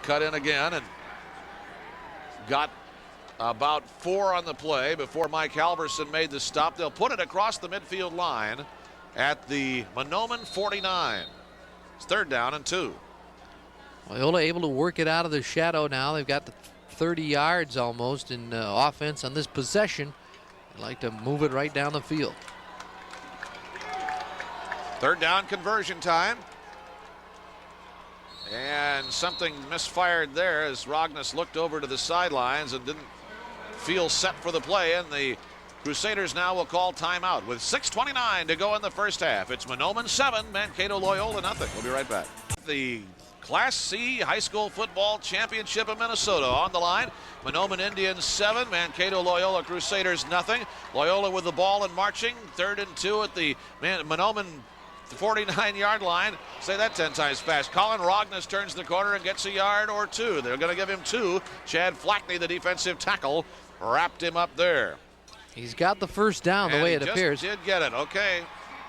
cut in again and got about 4 on the play before Mike Halverson made the stop. They'll put it across the midfield line at the Mahnomen 49. It's 3rd down and 2. Loyola able to work it out of the shadow now. They've got the 30 yards almost in offense on this possession. They like to move it right down the field. 3rd down conversion time. And something misfired there as Rognus looked over to the sidelines and didn't feel set for the play. And the Crusaders now will call timeout with 6:29 to go in the first half. It's Mahnomen 7, Mankato Loyola nothing. We'll be right back. The Class C High School Football Championship of Minnesota on the line. Mahnomen Indians 7, Mankato Loyola Crusaders nothing. Loyola with the ball and marching. 3rd and 2 at the Mahnomen 49-yard line. Say that 10 times fast. Colin Rognus turns the corner and gets a yard or 2. They're going to give him 2. Chad Flackney, the defensive tackle, wrapped him up there. He's got the first down the way it appears. Did get it. Okay.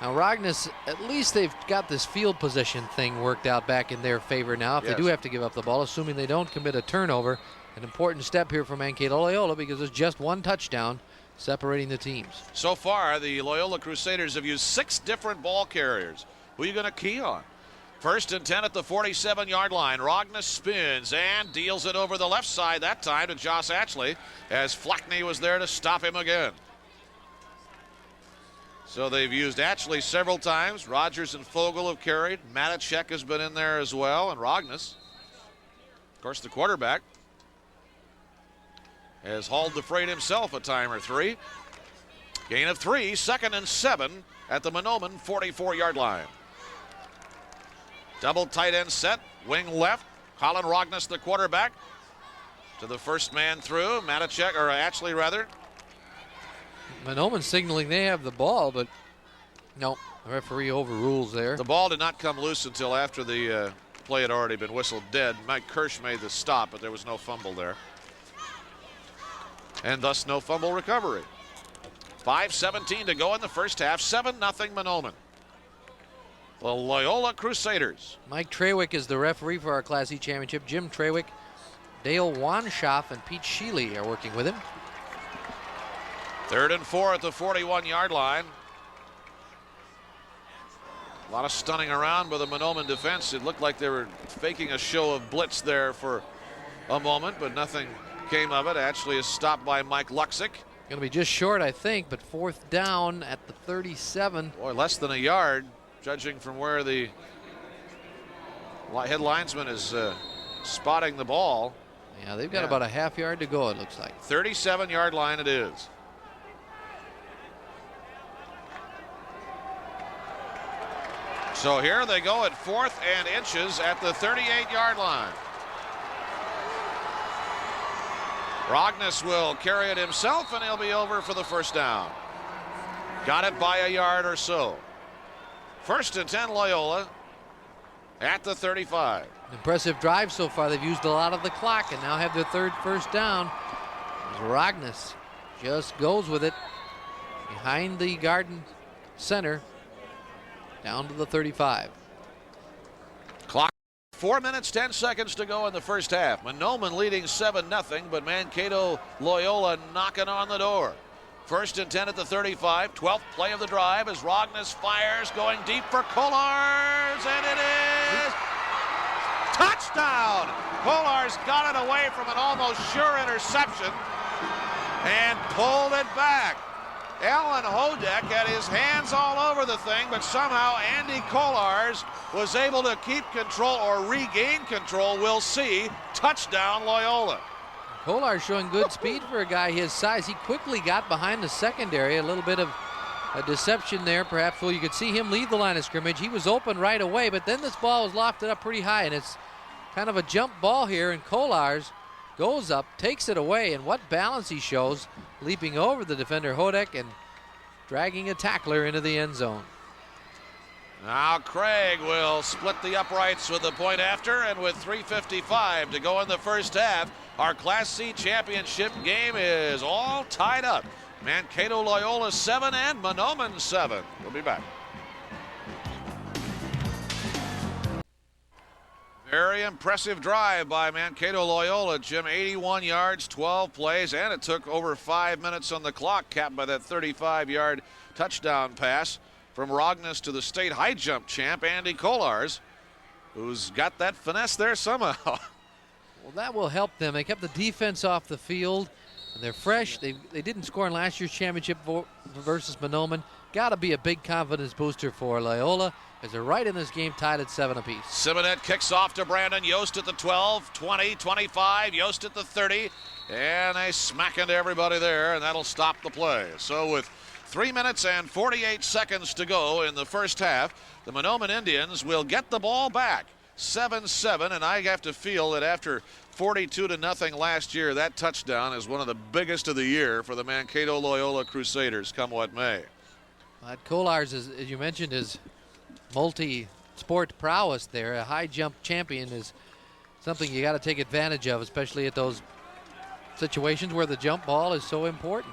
Now Rognus, at least they've got this field position thing worked out back in their favor now. If they do have to give up the ball, assuming they don't commit a turnover, an important step here for Mankato Loyola because there's just 1 touchdown separating the teams. So far, the Loyola Crusaders have used 6 different ball carriers. Who are you going to key on? 1st and 10 at the 47-yard line. Rognus spins and deals it over the left side that time to Josh Ashley as Flackney was there to stop him again. So they've used Ashley several times. Rogers and Fogel have carried. Matacek has been in there as well, and Rognus. Of course, the quarterback has hauled the freight himself a time or 3. Gain of 3, 2nd and 7 at the Mahnomen 44-yard line. Double tight end set, wing left. Colin Rognus, the quarterback, to the first man through. Matacek, or Ashley rather. Mahnomen signaling they have the ball, but no, the referee overrules there. The ball did not come loose until after the play had already been whistled dead. Mike Kirsch made the stop, but there was no fumble there. And thus no fumble recovery. 5:17 to go in the first half. 7-0 Mahnomen. The Loyola Crusaders. Mike Trawick is the referee for our Class E championship. Jim Trawick, Dale Wanshoff, and Pete Sheely are working with him. 3rd and 4 at the 41-yard line. A lot of stunning around by the Mahnomen defense. It looked like they were faking a show of blitz there for a moment, but nothing came of it. Actually is stopped by Mike Luxick. Going to be just short, I think, but 4th down at the 37. Boy, less than a yard, judging from where the head linesman is spotting the ball. Yeah, they've got about a half yard to go, it looks like. 37-yard line it is. So here they go at 4th and inches at the 38-yard line. Rognus will carry it himself, and he'll be over for the first down. Got it by a yard or so. 1st and 10 Loyola at the 35. Impressive drive so far. They've used a lot of the clock and now have their 3rd first down. As Rognus just goes with it behind the Garden Center down to the 35. Clock 4 minutes, 10 seconds to go in the first half. Mahnomen leading 7-0, but Mankato Loyola knocking on the door. 1st and 10 at the 35. 12th play of the drive as Rognus fires, going deep for Kolars, and it is touchdown! Kolars got it away from an almost sure interception and pulled it back. Alan Hodek had his hands all over the thing, but somehow Andy Kolars was able to keep control or regain control. We'll see. Touchdown Loyola. Kolars showing good speed for a guy his size. He quickly got behind the secondary. A little bit of a deception there, perhaps. Well, you could see him leave the line of scrimmage. He was open right away, but then this ball was lofted up pretty high, and it's kind of a jump ball here, and Kolars goes up, takes it away, and what balance he shows, leaping over the defender Hodek and dragging a tackler into the end zone. Now Craig will split the uprights with the point after, and with 3:55 to go in the first half, our Class C championship game is all tied up. Mankato Loyola 7 and Mahnomen 7. We'll be back. Very impressive drive by Mankato Loyola, Jim. 81 yards, 12 plays, and it took over 5 minutes on the clock, capped by that 35-yard touchdown pass from Rognus to the state high jump champ, Andy Kolars, who's got that finesse there somehow. Well, that will help them. They kept the defense off the field, and they're fresh. They didn't score in last year's championship versus Mahnomen. Got to be a big confidence booster for Loyola, as they're right in this game, tied at 7 apiece. Simonet kicks off to Brandon Yost at the 12, 20, 25, Yost at the 30, and they smack into everybody there, and that'll stop the play. So with 3 minutes and 48 seconds to go in the first half, the Mahnomen Indians will get the ball back. 7-7, and I have to feel that after 42-0 last year, that touchdown is one of the biggest of the year for the Mankato Loyola Crusaders, come what may. Kolars, as you mentioned, is multi-sport prowess there. A high jump champion is something you got to take advantage of, especially at those situations where the jump ball is so important.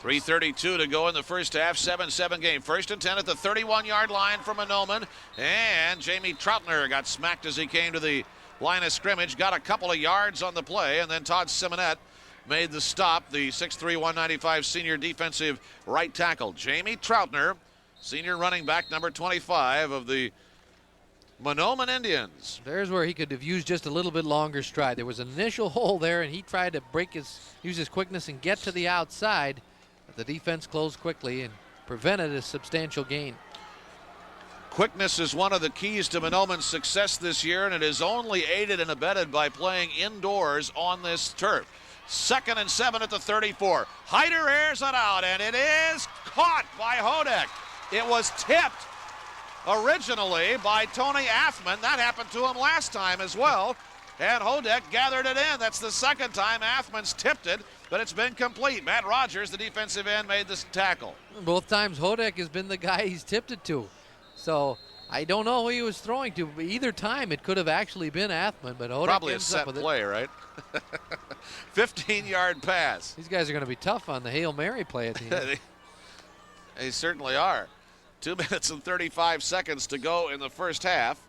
3:32 to go in the first half, 7-7 game. First and 10 at the 31-yard line for Mahnomen, and Jamie Troutner got smacked as he came to the line of scrimmage, got a couple of yards on the play, and then Todd Simonet made the stop, the 6'3", 195 senior defensive right tackle. Jamie Troutner, senior running back, number 25 of the Mahnomen Indians. There's where he could have used just a little bit longer stride. There was an initial hole there, and he tried to use his quickness and get to the outside. But the defense closed quickly and prevented a substantial gain. Quickness is one of the keys to Mahnomen's success this year, and it is only aided and abetted by playing indoors on this turf. 2nd and 7 at the 34. Hyder airs it out, and it is caught by Hodek. It was tipped originally by Tony Athman. That happened to him last time as well, and Hodek gathered it in. That's the second time Athman's tipped it, but it's been complete. Matt Rogers, the defensive end, made this tackle. Both times Hodek has been the guy he's tipped it to. So I don't know who he was throwing to. Either time it could have actually been Athman, but Hodek probably a ends set up with play, right? 15-yard pass. These guys are going to be tough on the Hail Mary play at the end. They certainly are. 2 minutes and 35 seconds to go in the first half.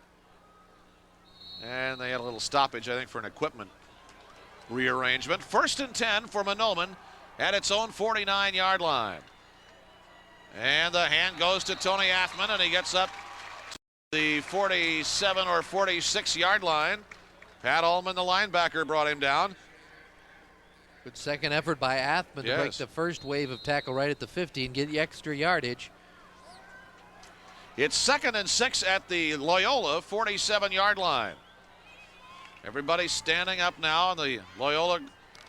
And they had a little stoppage, I think, for an equipment rearrangement. 1st and 10 for Mahnomen at its own 49-yard line. And the hand goes to Tony Athman, and he gets up to the 47 or 46-yard line. Pat Ullman, the linebacker, brought him down. Good second effort by Athman to break the first wave of tackle right at the 50 and get extra yardage. It's 2nd and 6 at the Loyola 47-yard line. Everybody's standing up now on the Loyola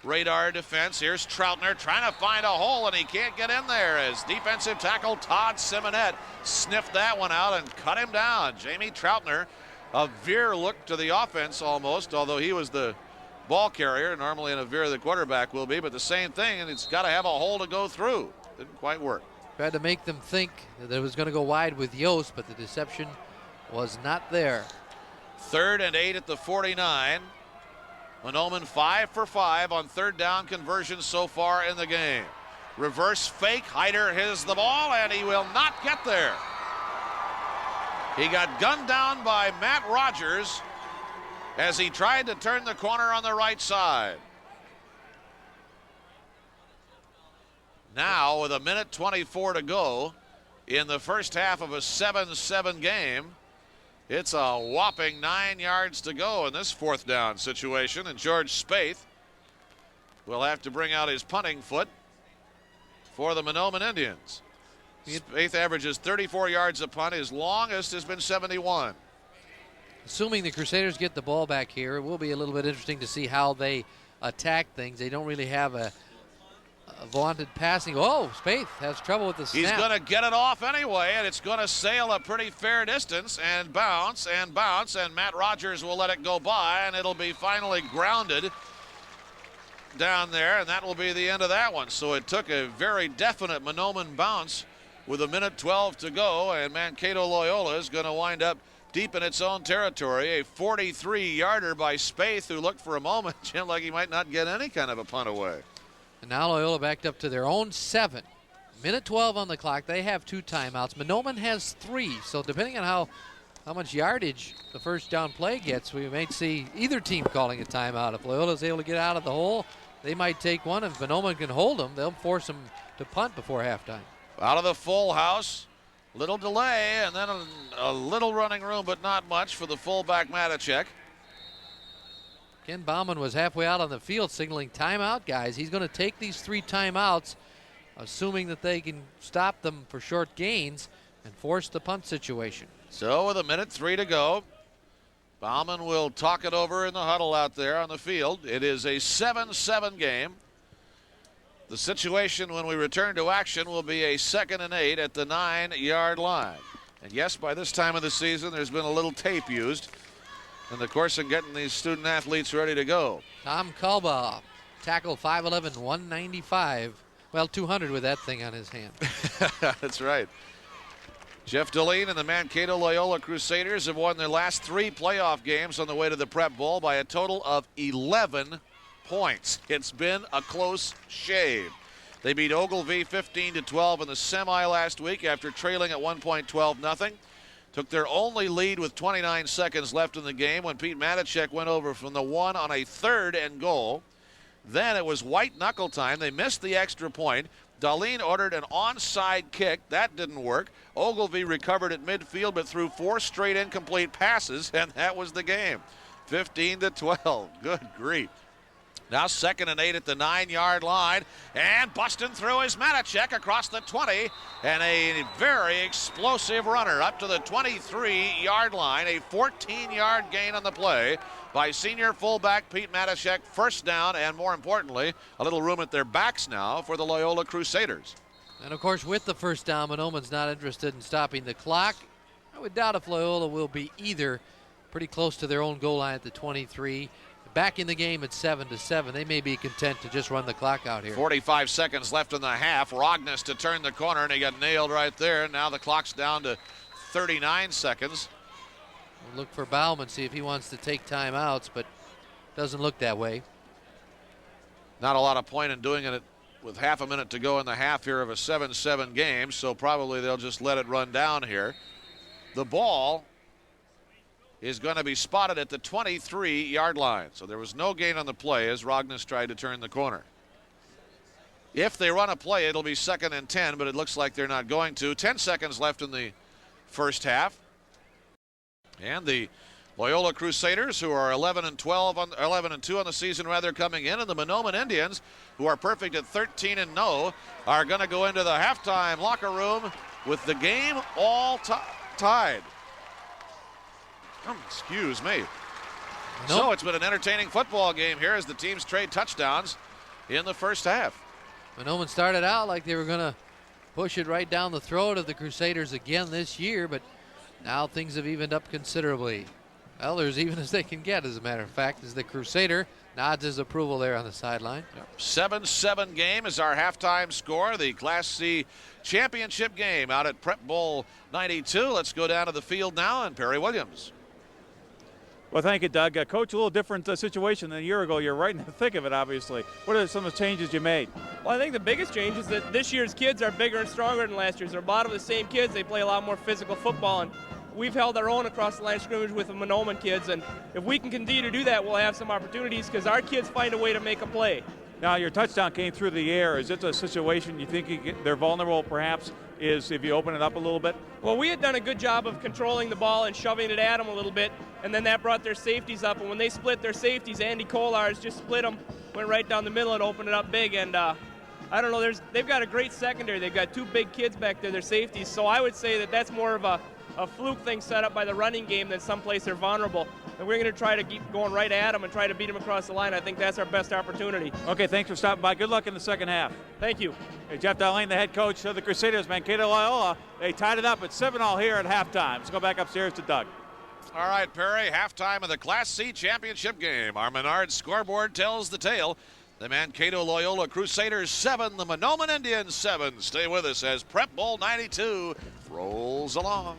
radar defense. Here's Troutner trying to find a hole, and he can't get in there as defensive tackle Todd Simonet sniffed that one out and cut him down. Jamie Troutner, a veer look to the offense almost, although he was the ball carrier. Normally in a veer the quarterback will be, but the same thing, and it's got to have a hole to go through. Didn't quite work. Tried to make them think that it was going to go wide with Yost, but the deception was not there. 3rd and 8 at the 49. Mahnomen 5 for 5 on 3rd down conversions so far in the game. Reverse fake. Hyder has the ball, and he will not get there. He got gunned down by Matt Rogers as he tried to turn the corner on the right side. Now, with 1:24 to go in the first half of a 7-7 game, it's a whopping 9 yards to go in this 4th down situation, and George Spaeth will have to bring out his punting foot for the Mahnomen Indians. Spaeth averages 34 yards a punt. His longest has been 71. Assuming the Crusaders get the ball back here, it will be a little bit interesting to see how they attack things. They don't really have a vaunted passing. Oh, Spaeth has trouble with the snap. He's going to get it off anyway, and it's going to sail a pretty fair distance and bounce and bounce, and Matt Rogers will let it go by, and it'll be finally grounded down there, and that will be the end of that one. So it took a very definite Mahnomen bounce with 1:12 to go, and Mankato Loyola is going to wind up deep in its own territory. A 43-yarder by Spaeth, who looked for a moment, Jim, like he might not get any kind of a punt away. And now Loyola backed up to their own 7. 1:12 on the clock. They have 2 timeouts. Mahnomen has 3. So depending on how how much yardage the first down play gets. We might see either team calling a timeout. If Loyola's able to get out of the hole, they might take one. If Mahnomen can hold them, they'll force them to punt before halftime. Out of the full house, little delay, and then a little running room, but not much for the fullback Matacek. Ken Bauman was halfway out on the field signaling timeout, guys. He's going to take these 3 timeouts, assuming that they can stop them for short gains and force the punt situation. So with 1:03 to go, Bauman will talk it over in the huddle out there on the field. It is a 7-7 game. The situation when we return to action will be a 2nd and 8 at the 9-yard line. And yes, by this time of the season, there's been a little tape used in the course of getting these student athletes ready to go. Tom Kalba, tackle 5'11", 195. Well, 200 with that thing on his hand. That's right. Jeff Deline and the Mankato Loyola Crusaders have won their last 3 playoff games on the way to the Prep Bowl by a total of 11 points. It's been a close shave. They beat Ogilvie 15-12 in the semi last week after trailing at one point 12-0. Took their only lead with 29 seconds left in the game when Pete Matacek went over from the 1 on a 3rd and goal. Then it was white knuckle time. They missed the extra point. Darlene ordered an onside kick. That didn't work. Ogilvie recovered at midfield but threw 4 straight incomplete passes, and that was the game. 15-12. Good grief. Now 2nd and 8 at the 9-yard line, and busting through is Matacek across the 20, and a very explosive runner up to the 23-yard line. A 14-yard gain on the play by senior fullback Pete Matacek. First down, and more importantly, a little room at their backs now for the Loyola Crusaders. And of course, with the first down, Mahnomen's not interested in stopping the clock. I would doubt if Loyola will be either. Pretty close to their own goal line at the 23. Back in the game at 7-7. They may be content to just run the clock out here. 45 seconds left in the half. Rogness to turn the corner, and he got nailed right there. Now the clock's down to 39 seconds. We'll look for Bauman, see if he wants to take timeouts, but doesn't look that way. Not a lot of point in doing it with half a minute to go in the half here of a 7-7 game, so probably they'll just let it run down here. The ball is going to be spotted at the 23-yard line. So there was no gain on the play as Rogness tried to turn the corner. If they run a play, it'll be 2nd and 10, but it looks like they're not going to. 10 seconds left in the first half. And the Loyola Crusaders, who are 11-2 on the season rather, coming in, and the Mahnomen Indians, who are perfect at 13-0, are going to go into the halftime locker room with the game all tied. Excuse me. Nope. So it's been an entertaining football game here as the teams trade touchdowns in the first half. Mahnomen started out like they were going to push it right down the throat of the Crusaders again this year, but now things have evened up considerably. Well, they're as even as they can get, as a matter of fact, as the Crusader nods his approval there on the sideline. 7-7 game is our halftime score. The Class C championship game out at Prep Bowl 92. Let's go down to the field now, and Perry Williams. Well, thank you, Doug. Coach, a little different situation than a year ago. You're right in the thick of it, obviously. What are some of the changes you made? Well, I think the biggest change is that this year's kids are bigger and stronger than last year's. They're a lot of the same kids. They play a lot more physical football, and we've held our own across the line of scrimmage with the Mahnomen kids, and if we can continue to do that, we'll have some opportunities because our kids find a way to make a play. Now, your touchdown came through the air. Is it a situation you think they're vulnerable, perhaps, is if you open it up a little bit? Well, we had done a good job of controlling the ball and shoving it at them a little bit, and then that brought their safeties up, and when they split their safeties, Andy Kolars just split them, went right down the middle and opened it up big, and I don't know, they've got a great secondary. They've got 2 big kids back there, their safeties, so I would say that that's more of a fluke thing set up by the running game than someplace they're vulnerable. And we're going to try to keep going right at them and try to beat them across the line. I think that's our best opportunity. Okay, thanks for stopping by. Good luck in the second half. Thank you. Hey, Jeff Darlene, the head coach of the Crusaders, Mankato Loyola. They tied it up at 7-all here at halftime. Let's go back upstairs to Doug. All right, Perry, halftime of the Class C championship game. Our Menard scoreboard tells the tale. The Mankato Loyola Crusaders 7, the Mahnomen Indians 7. Stay with us as Prep Bowl 92 rolls along.